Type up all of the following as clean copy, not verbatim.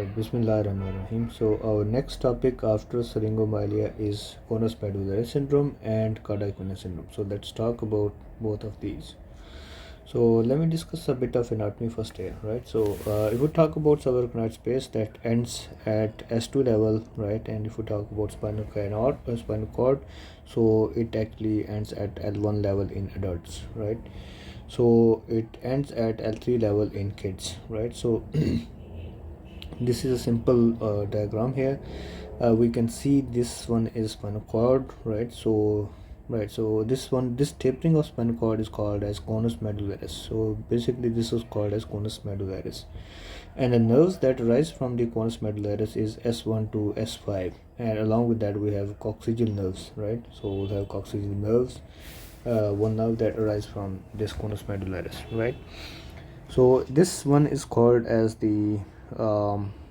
Bismillahirrahmanirrahim. So our next topic after syringomyelia is Conus Medullaris syndrome and Cauda Equina syndrome. So let's talk about both of these. So let me discuss a bit of anatomy first here, right? So if we talk about subarachnoid space, that ends at S2 level, right? And if we talk about spinal cord, so it actually ends at L1 level in adults, right? So it ends at L3 level in kids, right? So this is a simple diagram here. We can see this one is spinal cord, right? So this tapering of spinal cord is called as conus medullaris. So basically this is called as conus medullaris, and the nerves that arise from the conus medullaris is S1 to S5, and along with that we have coccygeal nerves, right? So we'll have coccygeal nerves, one nerve that arises from this conus medullaris, right? So this one is called as the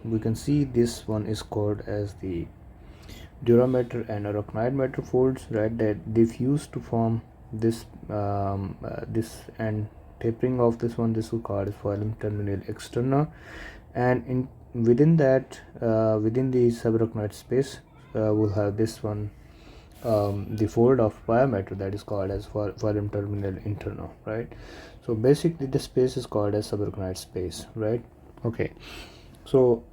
we can see this one is called as the durameter and arachnoid meter folds, right? That they fuse to form this this, and tapering of this one, this is called as phylum terminal externa, and in within that within the subarachnoid space we'll have this one, the fold of biometer, that is called as phylum terminal interna, right? So basically the space is called as subarachnoid space, right? Okay, so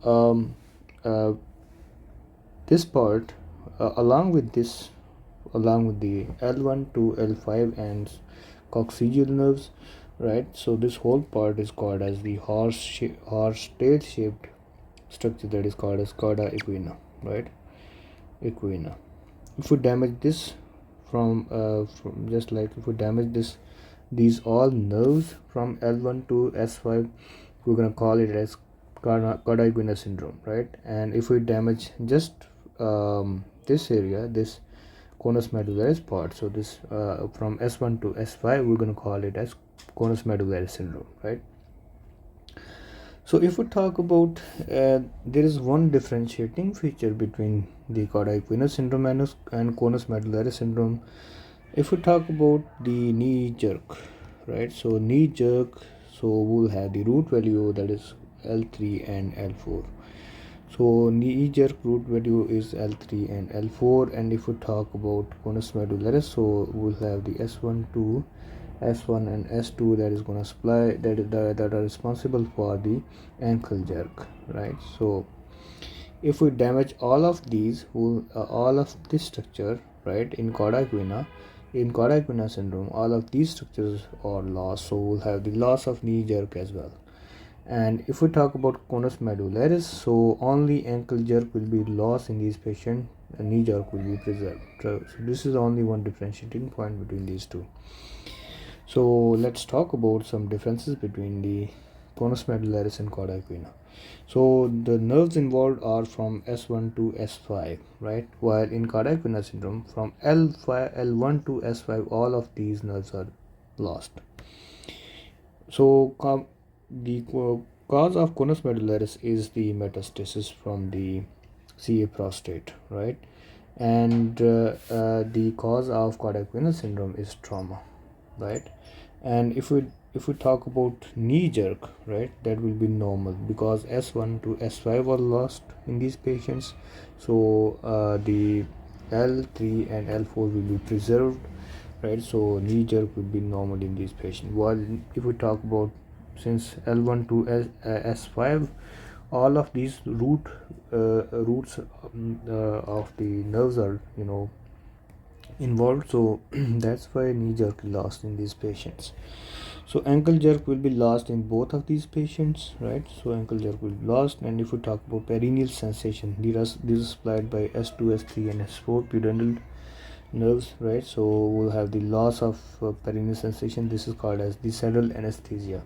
this part along with the L1 to L5 and coccygeal nerves, right? So this whole part is called as the horse tail shaped structure, that is called as Cauda Equina, right? Equina. If we damage this from just like if we damage these all nerves from L1 to S5, we're gonna call it as Cauda Equina syndrome, right? And if we damage just this area, this conus medullaris part, so this from S1 to S5, we're gonna call it as conus medullaris syndrome, right? So if we talk about there is one differentiating feature between the Cauda Equina syndrome and conus medullaris syndrome. If we talk about the knee jerk, right? So knee jerk, so we'll have the root value, that is L3 and L4. So knee jerk root value is L3 and L4, and if we talk about conus medullaris, so we'll have the S1 and S2 that is going to supply that are responsible for the ankle jerk, right? So if we damage all of these, all of this structure, right, in Cauda Equina syndrome, all of these structures are lost, so we'll have the loss of knee jerk as well. And if we talk about conus medullaris, so only ankle jerk will be lost in these patients, and knee jerk will be preserved. So this is only one differentiating point between these two. So let's talk about some differences between the conus medullaris and Cauda Equina. So the nerves involved are from S1 to S5, right? While in Cauda Equina syndrome, from L1 to S5, all of these nerves are lost. So the cause of conus medullaris is the metastasis from the CA prostate, right? And the cause of Cauda Equina syndrome is trauma, right? And if we talk about knee jerk, right, that will be normal because S1 to S5 are lost in these patients, so the L3 and L4 will be preserved, right? So knee jerk will be normal in these patients. While if we talk about, since L1 to S5, all of these roots of the nerves are involved, so that's why knee jerk is lost in these patients. So ankle jerk will be lost in both of these patients, right? So ankle jerk will be lost. And if we talk about perineal sensation, these are supplied by S2, S3 and S4 pudendal nerves, right? So we'll have the loss of perineal sensation. This is called as the saddle anesthesia.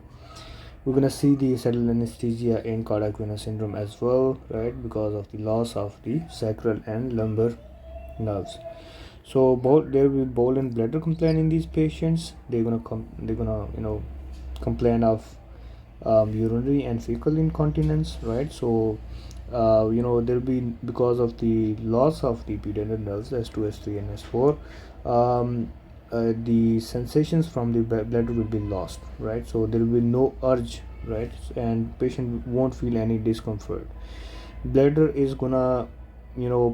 We're gonna see the saddle anesthesia in Cauda Equina syndrome as well, right? Because of the loss of the sacral and lumbar nerves. So there will be bowel and bladder complaint in these patients. They're gonna complain of urinary and fecal incontinence, right? So there'll be, because of the loss of the pudendal nerves S2, S3 and S4, the sensations from the bladder will be lost, right? So there will be no urge right? And patient won't feel any discomfort. Bladder is gonna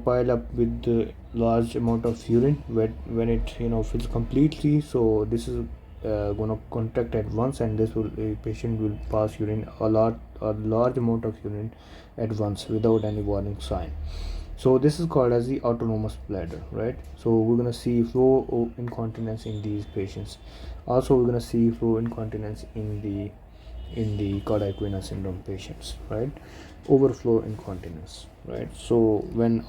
pile up with the large amount of urine when it fills completely. So this is gonna contract at once, and this will a patient will pass urine a large amount of urine at once without any warning sign. So this is called as the autonomous bladder, right? So we're gonna see flow incontinence in these patients. Also we're gonna see flow incontinence in the Cauda Equina syndrome patients, right? Overflow incontinence, right? So when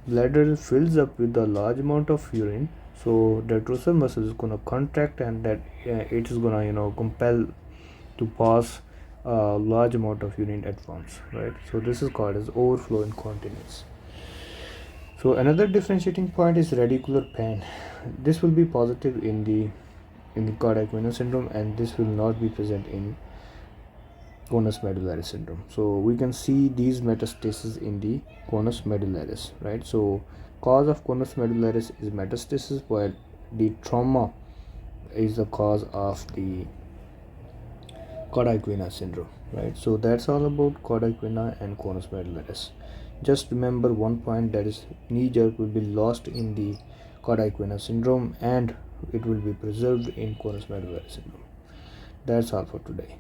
bladder fills up with a large amount of urine, so the detrusor muscle is gonna contract, and that it is gonna compel to pass a large amount of urine at once, right? So this is called as overflow incontinence. So another differentiating point is radicular pain. This will be positive in the Cauda Equina syndrome, and this will not be present in Conus Medullaris syndrome. So we can see these metastases in the Conus Medullaris, right? So cause of Conus Medullaris is metastasis, while the trauma is the cause of the Cauda Equina syndrome, right? So that's all about Cauda Equina and Conus Medullaris. Just remember one point, that is knee jerk will be lost in the Cauda Equina syndrome, and it will be preserved in Conus Medullaris syndrome. That's all for today.